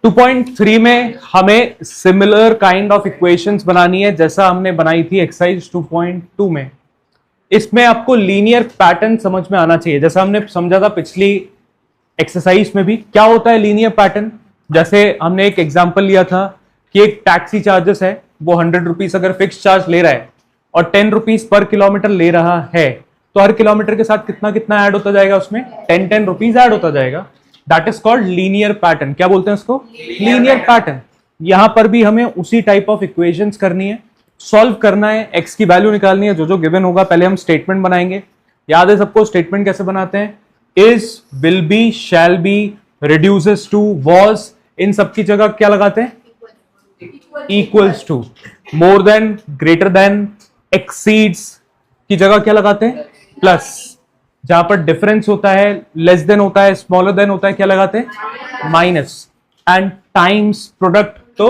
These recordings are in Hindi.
2.3 में हमें सिमिलर काइंड ऑफ इक्वेशंस बनानी है जैसा हमने बनाई थी एक्सरसाइज 2.2 में। इसमें आपको लीनियर पैटर्न समझ में आना चाहिए, जैसा हमने समझा था पिछली एक्सरसाइज में भी। क्या होता है लीनियर पैटर्न? जैसे हमने एक एग्जांपल लिया था कि एक टैक्सी चार्जेस है, वो 100 रुपीज अगर फिक्स चार्ज ले रहा है और 10 रुपीज पर किलोमीटर ले रहा है, तो हर किलोमीटर के साथ कितना कितना ऐड होता जाएगा, उसमें 10 रुपीज ऐड होता जाएगा। That is called linear pattern. क्या बोलते हैं उसको? Linear pattern. यहां पर भी हमें उसी टाइप ऑफ इक्वेशंस करनी है, सॉल्व करना है, एक्स की वैल्यू निकालनी है, जो जो गिवन होगा। पहले हम स्टेटमेंट बनाएंगे। याद है सबको स्टेटमेंट कैसे बनाते हैं? Is, will be, shall be, reduces to, was, इन सबकी जगह क्या लगाते हैं? Equals to. More than, greater than, exceeds की जगह क्या लगाते हैं? प्लस। जहां पर डिफरेंस होता है, लेस देन होता है, स्मॉलर देन होता है, क्या लगाते हैं? माइनस। एंड टाइम्स प्रोडक्ट तो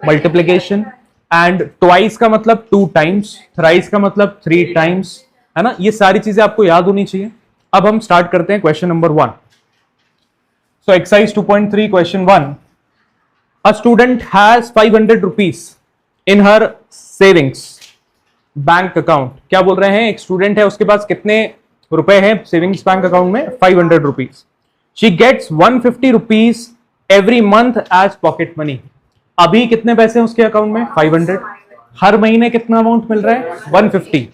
मल्टीप्लीकेशन। एंड ट्वाइस का मतलब 2 टाइम्स, थ्राइस का मतलब 3 टाइम्स, है ना। ये सारी चीजें आपको याद होनी चाहिए। अब हम स्टार्ट करते हैं question number 1। So exercise 2.3 question 1। A student has 500 rupees in her savings bank account. क्या बोल रहे हैं? एक स्टूडेंट है, उसके पास कितने रुपए हैं सेविंग्स बैंक अकाउंट में? 500 rupees. She gets 150 rupees every month as pocket money. अभी कितने पैसे हैं उसके अकाउंट में? 500। हर महीने कितना अमाउंट मिल रहा है? 150।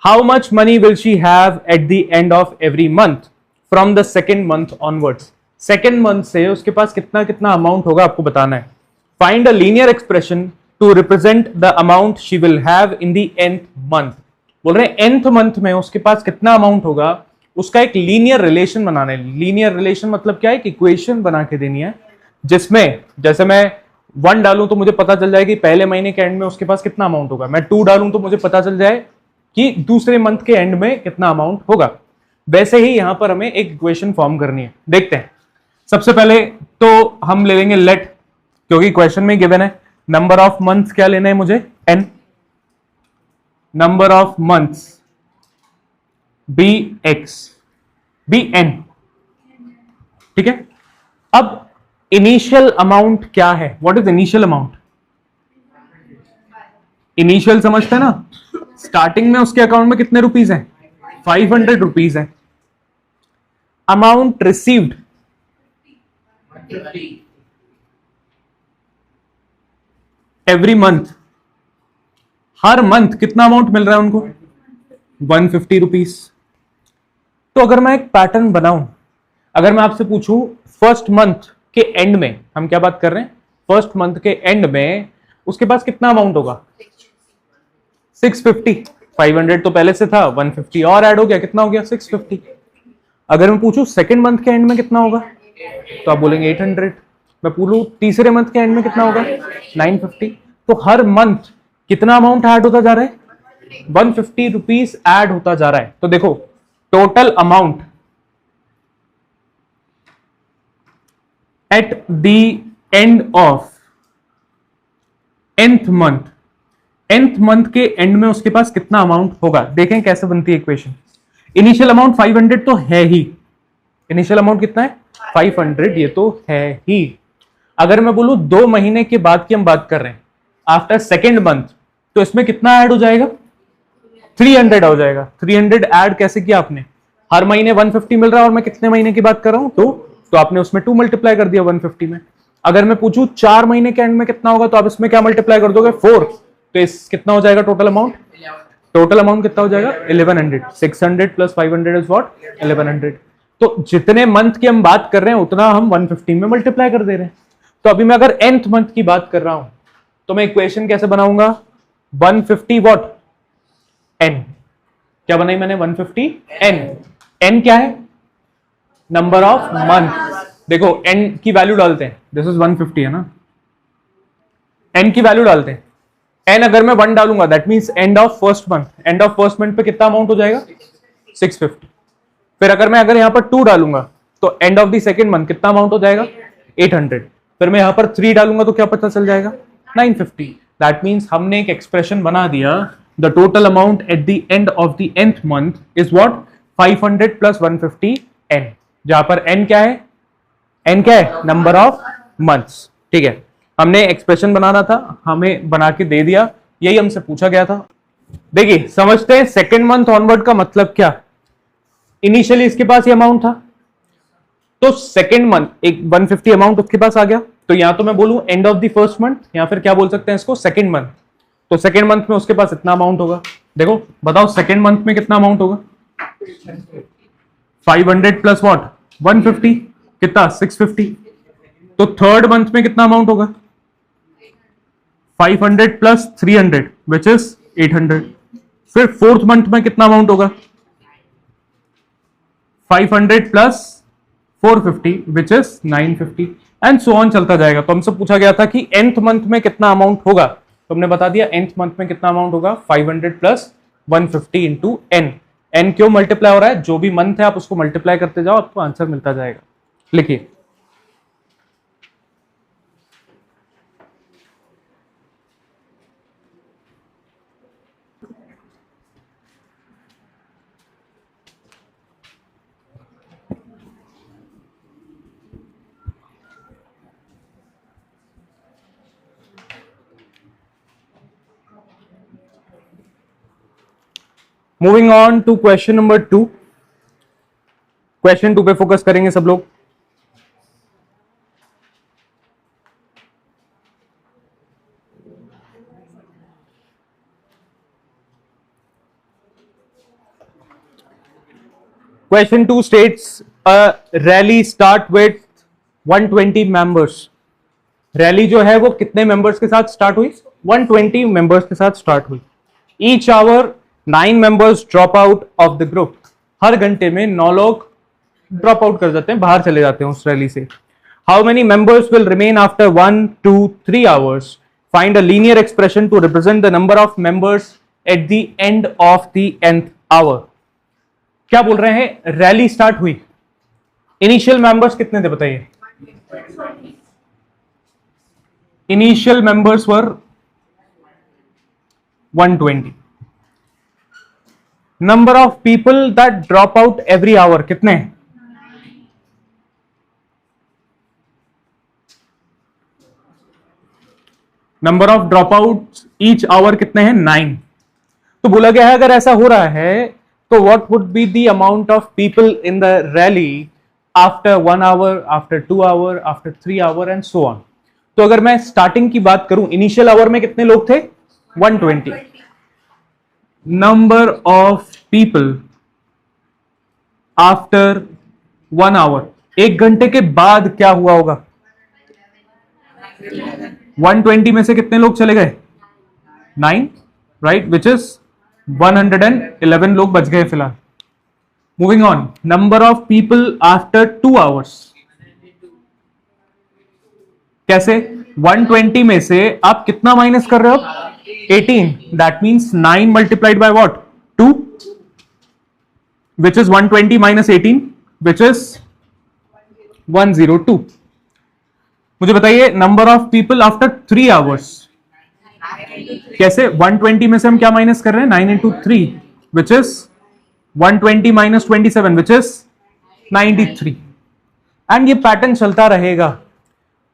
How much money will she have eight the end of every month from the second month onwards. Second month से उसके पास कितना कितना अमाउंट होगा, आपको बताना है। Find a linear expression to represent the amount she will have in the nth month. बोल रहे हैं nth मंथ में उसके पास कितना अमाउंट होगा, उसका एक लीनियर रिलेशन बनाना है। लीनियर रिलेशन मतलब क्या है? एक इक्वेशन बना के देनी है, जिसमें जैसे मैं 1 डालूं तो मुझे पता चल जाए कि पहले महीने के एंड में उसके पास कितना अमाउंट होगा। मैं 2 डालूं तो मुझे पता चल जाए कि दूसरे मंथ के एंड में कितना अमाउंट होगा। वैसे ही यहां पर हमें एक इक्वेशन फॉर्म करनी है। देखते हैं। सबसे पहले तो हम ले लेंगे लेट, क्योंकि क्वेश्चन में गिवन है नंबर ऑफ मंथ्स क्या लेना है मुझे? n। Number of months bx, bn। ठीक है। अब इनिशियल अमाउंट क्या है? What is initial amount? Initial समझते हैं ना, स्टार्टिंग में उसके अकाउंट में कितने रुपीज हैं? 500 रुपीज है। अमाउंट रिसीव्ड एवरी मंथ, हर मंथ कितना अमाउंट मिल रहा है उनको? 150 रुपीज। तो अगर मैं एक पैटर्न बनाऊं, अगर मैं आपसे पूछूं फर्स्ट मंथ के एंड में, हम क्या बात कर रहे हैं? फर्स्ट मंथ के एंड में उसके पास कितना अमाउंट होगा? 650। 500 तो पहले से था, 150 और ऐड हो गया, कितना हो गया? 650। अगर मैं पूछूं सेकेंड मंथ के एंड में कितना होगा, तो आप बोलेंगे 800। मैं पूछूं तीसरे मंथ के एंड में कितना होगा? 950। तो हर मंथ कितना अमाउंट ऐड होता जा रहा है? 150 रुपीज ऐड होता जा रहा है। तो देखो total amount at the end of nth month, nth month के एंड में उसके पास कितना अमाउंट होगा। देखें कैसे बनती है इक्वेशन। इनिशियल अमाउंट 500 तो है ही। इनिशियल अमाउंट कितना है? 500। ये तो है ही। अगर मैं बोलूं 2 महीने के बाद की हम बात कर रहे हैं, आफ्टर सेकेंड मंथ, तो इसमें कितना ऐड हो जाएगा? 300 हो जाएगा। 300 ऐड कैसे किया आपने? हर महीने 150 मिल रहा है और मैं कितने महीने की बात कर रहा हूं? तो आपने उसमें 2 मल्टीप्लाई कर दिया 150 में। अगर मैं पूछूं 4 महीने के एंड में कितना होगा, तो आप इसमें क्या मल्टीप्लाई कर दोगे? 4। तो इस कितना हो जाएगा टोटल अमाउंट? टोटल अमाउंट कितना हो जाएगा? 1100। 600 प्लस 500 इज व्हाट? 1100। तो जितने मंथ की हम बात कर रहे हैं उतना हम 150 में मल्टीप्लाई कर दे रहे हैं। तो अभी मैं अगर nth मंथ की बात कर रहा हूं, तो मैं इक्वेशन कैसे बनाऊंगा? 150 व्हाट? n। क्या बनाई मैंने? 150 n। n क्या है? Number of month. देखो n की वैल्यू डालते हैं, दिस इज 150 है ना। n की वैल्यू डालते हैं। n अगर मैं 1 डालूंगा that means end of first month. End of first month पे कितना अमाउंट हो जाएगा? 650। फिर अगर यहां पर 2 डालूंगा तो and of the second month कितना अमाउंट हो जाएगा? 800। फिर मैं यहां पर 3 डालूंगा तो क्या पता चल जाएगा? 950। दैट मींस हमने एक एक्सप्रेशन बना दिया। The total amount at the end of the nth month is what? 500 plus 150 n। जहां पर n क्या है? n क्या है? Number of months. ठीक है, हमने एक्सप्रेशन बनाना था, हमें बना के दे दिया, यही हमसे पूछा गया था। देखिए समझते हैं सेकेंड मंथ ऑनवर्ड का मतलब क्या। इनिशियली इसके पास ये अमाउंट था, तो सेकेंड मंथ एक 150 अमाउंट उसके पास आ गया, तो या तो मैं बोलूं and of the first month, या फिर क्या बोल सकते हैं इसको, सेकेंड मंथ। तो सेकेंड मंथ में उसके पास इतना अमाउंट होगा। देखो बताओ सेकेंड मंथ में कितना अमाउंट होगा, 500 प्लस वॉट 150, कितना 650। तो थर्ड मंथ में कितना अमाउंट होगा, 500 प्लस 300 विच इज 800। फिर फोर्थ मंथ में कितना अमाउंट होगा, 500 plus 450 which is 950 and so on चलता जाएगा। तो हमसे पूछा गया था कि nth मंथ में कितना अमाउंट होगा, तो हमने बता दिया nth मंथ में कितना अमाउंट होगा, 500 प्लस 150 इंटू n। n क्यों मल्टीप्लाई हो रहा है, जो भी मंथ है आप उसको मल्टीप्लाई करते जाओ, आपको आंसर मिलता जाएगा। लिखिए moving on to question number 2। Question 2 पे फोकस करेंगे सब लोग। Question 2 states a rally start with 120 members. Rally जो है वो कितने मेंबर्स के साथ स्टार्ट हुई, 120 मेंबर्स के साथ स्टार्ट हुई। Each hour 9 members drop out of the group. हर घंटे में 9 लोग ड्रॉप आउट कर जाते हैं, बाहर चले जाते हैं उस रैली से। How many members will remain after 1, 2, 3 hours. Find a linear expression to represent the number of members at the end of the nth hour. क्या बोल रहे हैं, रैली स्टार्ट हुई, इनिशियल मेंबर्स कितने थे बताइए, initial members were 120। Number of people that drop out every hour कितने, number of drop out each hour कितने हैं, 9। तो बोला गया है अगर ऐसा हो रहा है तो what would be the amount of people in the rally after 1 hour, after 2 hour, after 3 hour and so on. तो अगर मैं स्टार्टिंग की बात करूं, इनिशियल आवर में कितने लोग थे, 120। Number of people after 1 hour, एक घंटे के बाद क्या हुआ होगा, 120 में से कितने लोग चले गए, 9, राइट, विच इज 111 लोग बच गए फिलहाल। Moving on, number of people after 2 hours, कैसे, 120 में से आप कितना माइनस कर रहे हो, 18, that means 9 multiplied by what, 2, which is 120 minus 18, which is 102। मुझे बताइए number of people after 3 hours, कैसे, 120 में से हम क्या माइनस कर रहे हैं, 9 into 3, which is 120 minus 27, which is 93। And ये पैटर्न चलता रहेगा।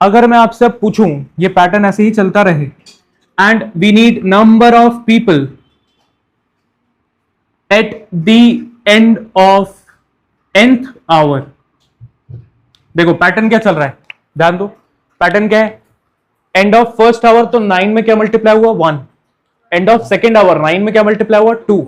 अगर मैं आपसे अब पूछूं, ये पैटर्न ऐसे ही चलता रहे, and we need number of people at the end of nth hour. देखो पैटर्न क्या चल रहा है, ध्यान दो, पैटर्न क्या है, एंड ऑफ फर्स्ट आवर तो 9 में क्या मल्टीप्लाई हुआ, 1। एंड ऑफ सेकेंड आवर 9 में क्या मल्टीप्लाई हुआ, 2।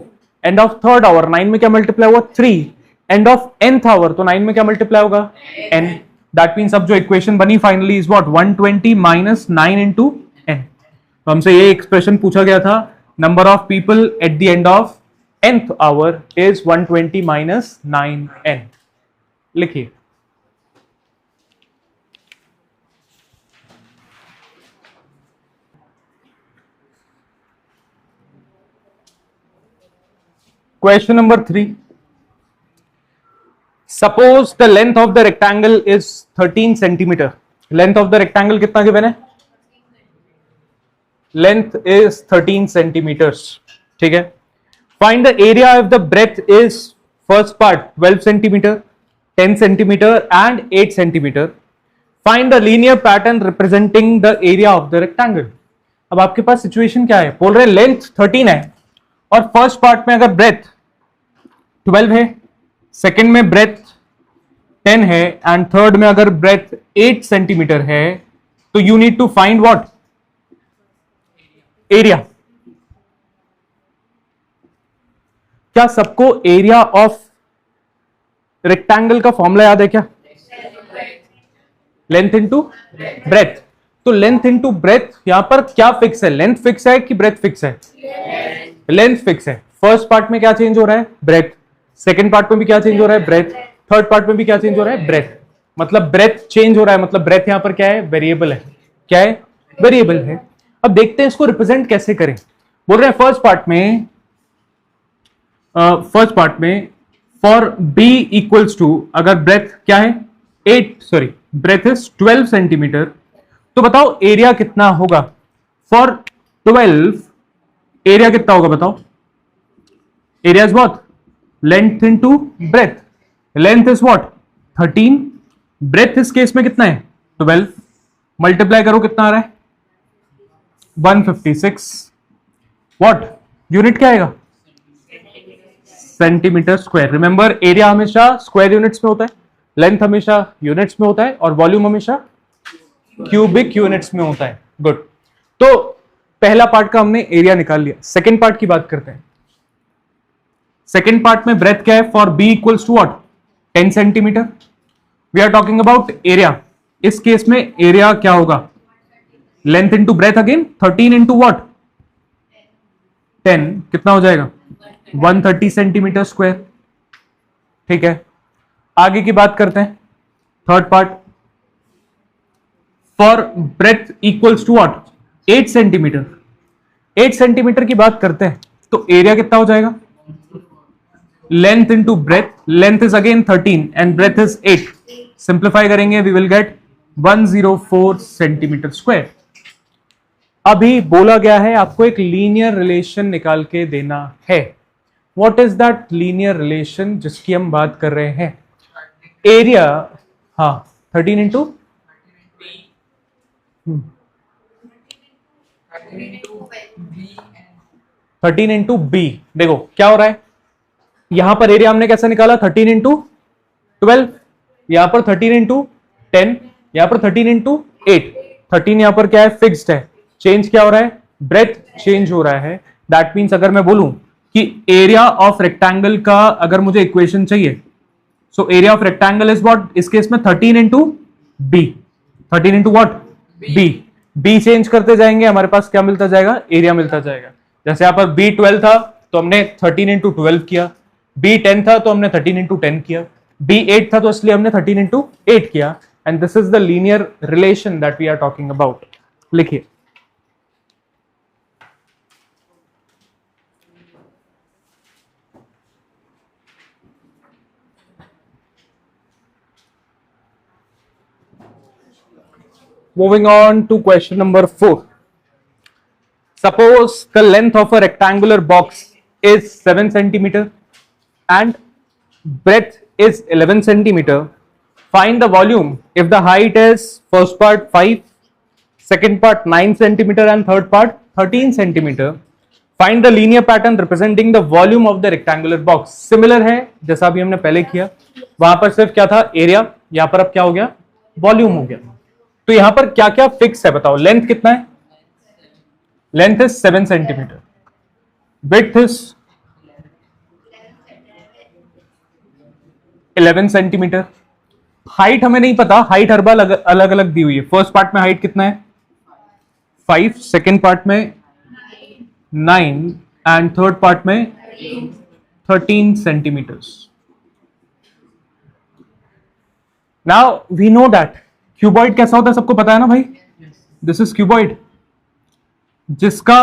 एंड ऑफ थर्ड आवर 9 में क्या मल्टीप्लाई हुआ, 3। एंड ऑफ nth आवर तो 9 में क्या मल्टीप्लाई होगा, n। दैट मीन्स अब जो इक्वेशन बनी finally is what, 120 minus 9 into n। तो हमसे ये एक्सप्रेशन पूछा गया था, number of people at the end of nth hour is 120 minus 9n। लिखिए question number 3। Suppose the length of the rectangle is 13 centimetre. Length of the rectangle कितना गिवन है, लेंथ इज 13 सेंटीमीटर्स, ठीक है। Find the area of the breadth is, first part 12 centimetre, 10 centimetre and 8 centimetre. Find the linear pattern representing the area of the rectangle. अब आपके पास सिचुएशन क्या है, बोल रहे हैं लेंथ 13 है और फर्स्ट पार्ट में अगर ब्रेथ 12 है, सेकंड में ब्रेथ 10 है एंड थर्ड में अगर ब्रेथ 8 सेंटीमीटर है, तो you need to find what, area. क्या सबको एरिया ऑफ रेक्टेंगल का फॉर्मूला याद है क्या? Length into breadth. तो लेंथ इंटू ब्रेथ, यहां पर क्या फिक्स है, लेंथ फिक्स है कि ब्रेथ फिक्स है? लेंथ फिक्स है। फर्स्ट पार्ट में क्या चेंज हो रहा है, ब्रेथ। सेकंड पार्ट में भी क्या चेंज हो रहा है, ब्रेथ। थर्ड पार्ट में भी क्या चेंज हो रहा है, ब्रेथ। मतलब ब्रेथ चेंज हो रहा है, मतलब ब्रेथ यहां पर क्या है, वेरिएबल है। क्या है, वेरिएबल है। अब देखते हैं इसको रिप्रेजेंट कैसे करें। बोल रहे हैं फर्स्ट पार्ट में फॉर बी इक्वल्स टू, अगर ब्रेथ क्या है, ब्रेथ इज 12 सेंटीमीटर, तो बताओ एरिया कितना होगा फॉर 12, एरिया कितना होगा बताओ? Area is what, length into breadth. Length is what, 13, breadth इस केस में कितना है, 12, मल्टीप्लाई करो कितना आ रहा है, 156। व्हाट यूनिट क्या आएगा, सेंटीमीटर स्क्वायर। रिमेंबर एरिया हमेशा स्क्वायर यूनिट्स में होता है, लेंथ हमेशा यूनिट्स में होता है और वॉल्यूम हमेशा क्यूबिक यूनिट्स में होता है। गुड। तो पहला पार्ट का हमने एरिया निकाल लिया। सेकेंड पार्ट की बात करते हैं। सेकेंड पार्ट में ब्रेथ क्या है, for b equals to what, 10 centimetre. We are talking about area. इस केस में एरिया क्या होगा, length into breadth again, 13 into what, 10, कितना हो जाएगा, 130 सेंटीमीटर स्क्वायर। ठीक है, आगे की बात करते हैं। Third part, for breadth equals to what, 8 centimetre. 8 centimetre की बात करते हैं तो एरिया कितना हो जाएगा, length into breadth. Length is again 13 and breadth is 8। Simplify करेंगे we will get 104 centimetre square. अभी बोला गया है आपको एक लीनियर रिलेशन निकाल के देना है। What is that linear relation जिसकी हम बात कर रहे हैं? एरिया, हाँ 13 इंटू 13 इंटू बी। देखो क्या हो रहा है, यहां पर एरिया हमने कैसे निकाला, 13 इंटू 12, यहां पर 13 इंटू 10, यहां पर 13 इंटू 8। 13 यहां पर क्या है, फिक्स्ड है। चेंज क्या हो रहा है, ब्रेथ चेंज हो रहा है। दैट मीन्स अगर मैं बोलूं कि एरिया ऑफ रेक्टेंगल का अगर मुझे इक्वेशन चाहिए, so area of rectangle is what, इस केस में 13 into b. 13 into what, b. B change करते जाएंगे, हमारे पास क्या मिलता जाएगा, एरिया मिलता जाएगा। जैसे यहां पर बी 12 था तो हमने 13 इंटू 12 किया, बी 10 था तो हमने 13 इंटू 10 किया, बी 8 था तो इसलिए हमने 13 इंटू 8 किया। And this is the linear relation that we are talking about. लिखिए, moving on to question number 4. Suppose the length of a rectangular box is 7 centimeter and breadth is 11 centimeter. Find the volume if the height is first part 5, second part 9 centimeter and third part 13 centimeter. Find the linear pattern representing the volume of the rectangular box. Similar है जैसा अभी हमने पहले किया, वहां पर सिर्फ क्या था, एरिया, यहां पर अब क्या हो गया, वॉल्यूम हो गया। तो यहां पर क्या क्या फिक्स है बताओ, लेंथ कितना है, length is 7 centimetre, width is 11 centimetre, height हमें नहीं पता, हाइट हर बार अलग अलग दी हुई है। फर्स्ट पार्ट में हाइट कितना है, 5, सेकेंड पार्ट में 9 एंड थर्ड पार्ट में 13 centimetres. Now we know that cuboid कैसा होता है, सबको पता है ना भाई, दिस इज क्यूबॉइड, जिसका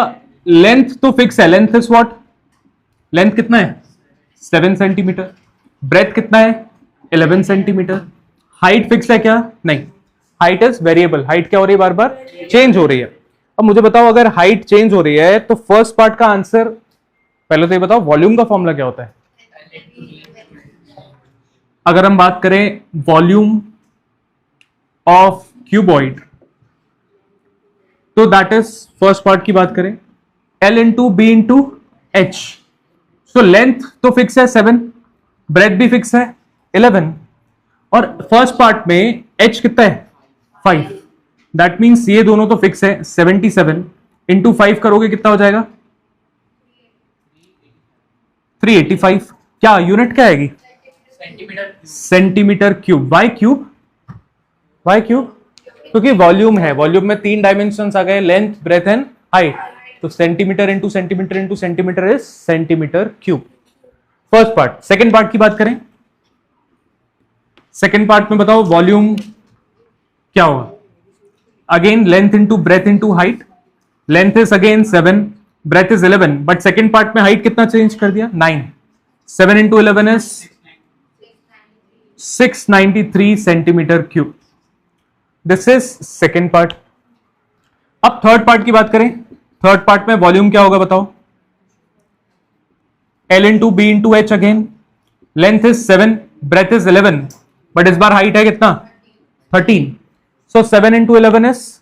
लेंथ तो फिक्स है, लेंथ इज व्हाट, लेंथ कितना है 7 सेंटीमीटर, ब्रेथ कितना है 11 सेंटीमीटर, हाइट फिक्स है क्या, नहीं, हाइट इज वेरिएबल, हाइट क्या हो रही है, बार बार चेंज हो रही है। अब मुझे बताओ अगर हाइट चेंज हो रही है तो फर्स्ट पार्ट का आंसर, पहले तो ये बताओ वॉल्यूम का फॉर्मूला क्या होता है। अगर हम बात करें वॉल्यूम ऑफ क्यूबॉइड, तो दैट इज फर्स्ट पार्ट की बात करें, L into B into h. So length तो फिक्स है 7, ब्रेथ भी फिक्स है 11, और फर्स्ट पार्ट में h कितना है 5, दैट मीन्स ये दोनों तो फिक्स है। 77 इंटू 5 करोगे कितना हो जाएगा 385। क्या यूनिट क्या आएगी centimetre cube. Why cube, why cube क्योंकि वॉल्यूम है, वॉल्यूम में 3 डायमेंशन आ गए, लेंथ ब्रेथ एंड हाइट, तो centimetre into centimetre into centimetre is centimetre cube. First part. Second part की बात करें, सेकेंड पार्ट में बताओ वॉल्यूम क्या होगा। Again length into breadth into height, length is again 7, breadth is 11, but second part में हाइट कितना चेंज कर दिया 9, 7 into 11 is 693 centimetre cube. This is second part. अब थर्ड पार्ट की बात करें, थर्ड पार्ट में वॉल्यूम क्या होगा बताओ। L into B into H, again length is 7, breadth is 11, but इस बार हाइट है कितना 13, so 7 into 11 is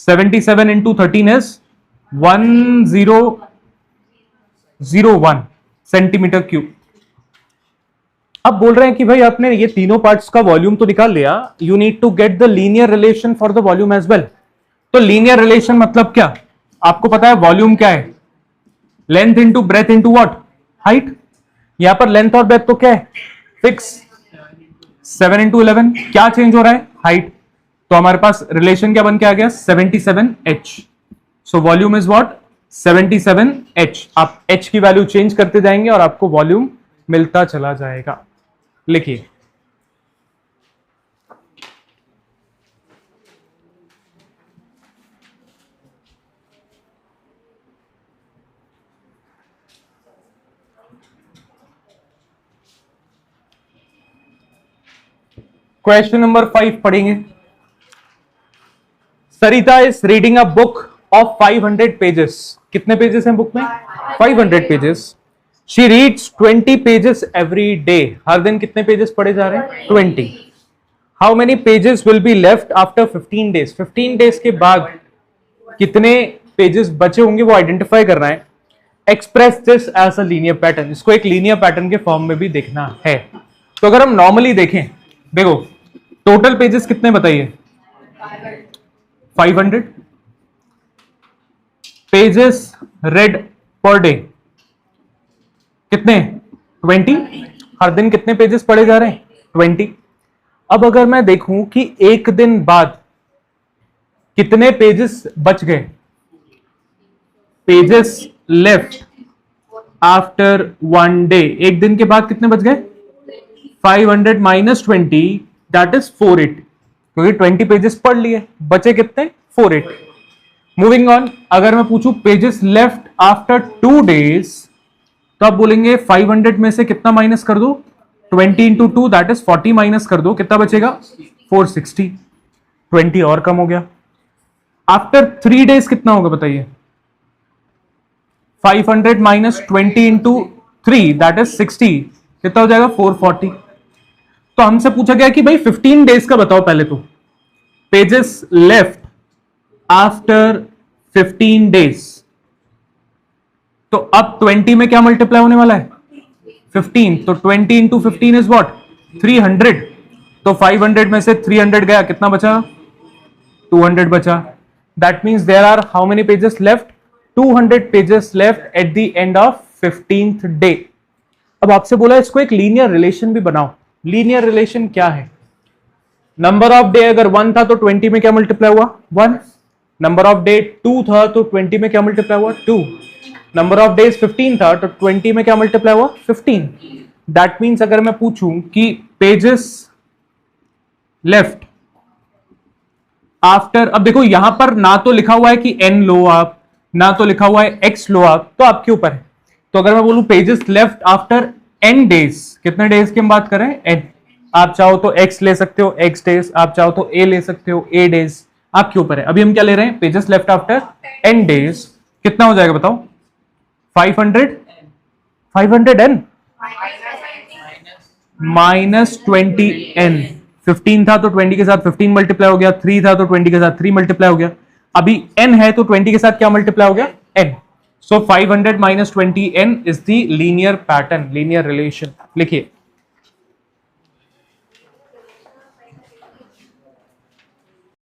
77 into 13 is 1001 centimetre cube. अब बोल रहे हैं कि भाई आपने ये तीनों पार्ट्स का वॉल्यूम तो निकाल लिया, you need to get the linear relation for the volume as well. तो लीनियर रिलेशन मतलब क्या, आपको पता है वॉल्यूम क्या है, length into breadth into what height. यहां पर लेंथ और ब्रेथ तो क्या है फिक्स, 7 इंटू 11, क्या चेंज हो रहा है हाइट, तो हमारे पास रिलेशन क्या बन के आ गया 77h। So volume is what 77h। आप h की वैल्यू चेंज करते जाएंगे और आपको वॉल्यूम मिलता चला जाएगा। लिखिए क्वेश्चन नंबर 5 पढ़ेंगे। Sarita is reading a book of 500 pages. कितने पेजेस हैं बुक में 500 pages. She reads 20 pages every day. हर दिन कितने पेजेस पढ़े जा रहे हैं 20। How many pages will be left after 15 days. 15 days के बाद कितने पेजेस बचे होंगे वो आइडेंटिफाई करना है। Express this as a linear pattern. इसको एक लीनियर पैटर्न के फॉर्म में भी देखना है। तो अगर हम नॉर्मली देखें, देखो टोटल पेजेस कितने बताइए 500। पेजेस रेड पर डे कितने 20। हर दिन कितने पेजेस पढ़े जा रहे हैं 20। अब अगर मैं देखूं कि एक दिन बाद कितने पेजेस बच गए, पेजेस लेफ्ट आफ्टर 1 डे, एक दिन के बाद कितने बच गए 500 माइनस 20 दैट इज 480, क्योंकि 20 पेजेस पढ़ लिए, बचे कितने 480। मूविंग ऑन, अगर मैं पूछूं पेजेस लेफ्ट आफ्टर 2 डेज, तो आप बोलेंगे 500 में से कितना माइनस कर दो 20 इंटू 2 दैट इज 40 माइनस कर दो, कितना बचेगा 460, 20 और कम हो गया। आफ्टर 3 डेज कितना होगा बताइए 500 माइनस 20 इंटू 3 दैट इज 60, कितना हो जाएगा 440। तो हमसे पूछा गया कि भाई 15 डेज का बताओ पहले तो, पेजेस लेफ्ट आफ्टर 15 डेज। तो अब 20 में क्या मल्टीप्लाई होने वाला है 15, तो 20 इंटू 15 इज व्हाट 300। तो 500 में से 300 गया, कितना बचा 200 बचा। That means there are how many pages left 200 pages left at the end of 15th day. अब आपसे बोला इसको एक लीनियर रिलेशन भी बनाओ। लीनियर रिलेशन क्या है, नंबर ऑफ डे अगर 1 था तो 20 में क्या मल्टीप्लाई हुआ 1, नंबर ऑफ डे 2 था तो 20 में क्या मल्टीप्लाई हुआ 2, नंबर ऑफ डेज 15 था तो 20 में क्या मल्टीप्लाई हुआ 15। दैट मीन्स अगर मैं पूछूं कि पेजेस लेफ्ट आफ्टर, अब देखो यहां पर ना तो लिखा हुआ है कि n लो आप, ना तो लिखा हुआ है x लो आप, तो आपके ऊपर है। तो अगर मैं बोलूं pages left after n days, कितने डेज की हम बात करें n, आप चाहो तो x ले सकते हो x डेज, आप चाहो तो a ले सकते हो a डेज, आपके ऊपर है। अभी हम क्या ले रहे हैं pages left after n days, कितना हो जाएगा बताओ 500 500 n माइनस 20 n, 15 था तो 20 के साथ 15 मल्टीप्लाई हो गया, 3 था तो 20 के साथ 3 मल्टीप्लाई हो गया। अभी n है तो 20 के साथ क्या मल्टीप्लाई हो गया, n। So 500 minus 20n is the linear pattern, linear relation. लिखिए